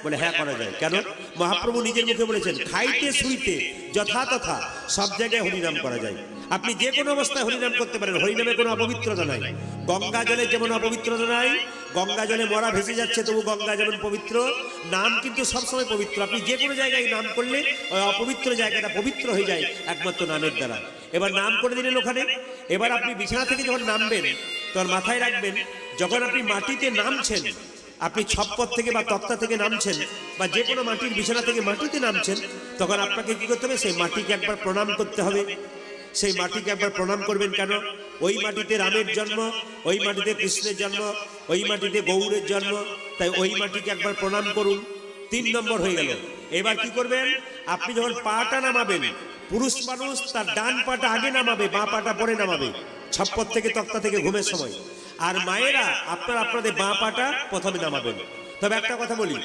বলে হ্যাঁ করা যায়। কেন? মহাপ্রভু নিজের মুখে বলেছেন খাইতে শুইতে যথা তথা সব জায়গায় হরিনাম করা যায়। আপনি যে কোনো অবস্থায় হরিনাম করতে পারেন, হরিনামে কোনো অপবিত্রতা নাই। গঙ্গা জলে যেমন অপবিত্রতা নাই, গঙ্গা জলে মরা ভেসে যাচ্ছে তবু গঙ্গা যেমন পবিত্র, নাম কিন্তু সবসময় পবিত্র। আপনি যে কোনো জায়গায় নাম করলে ওই অপবিত্র জায়গাটা পবিত্র হয়ে যায় একমাত্র নামের দ্বারা। এবার নাম করে দিলেন ওখানে। এবার আপনি বিছানা থেকে যখন নামবেন তখন মাথায় রাখবেন, যখন আপনি মাটিতে নামছেন, আপনি ছপ্পর থেকে বা তক্তা থেকে নামছেন বা যে কোনো মাটির বিছানা থেকে মাটিতে নামছেন, তখন আপনাকে কি করতে হবে? সেই মাটিকে একবার প্রণাম করতে হবে। সেই মাটিকে একবার প্রণাম করবেন। কেন? ওই মাটিতে রামের জন্ম, ওই মাটিতে কৃষ্ণের জন্ম, ওই মাটিতে গৌরের জন্ম, তাই ওই মাটিকে একবার প্রণাম করুন। 3 নম্বর হয়ে গেল। এবার কি করবেন? আপনি যখন পাটা নামাবেন, পুরুষ মানুষ তার ডান পাটা আগে নামাবে, বাঁ পাটা পরে নামাবে, ছপ্পর থেকে তক্তা থেকে ঘুমের সময়। আর মায়েরা আপনাদের বাঁ পাটা প্রথমে নামাবেন। তবে একটা কথা বলি,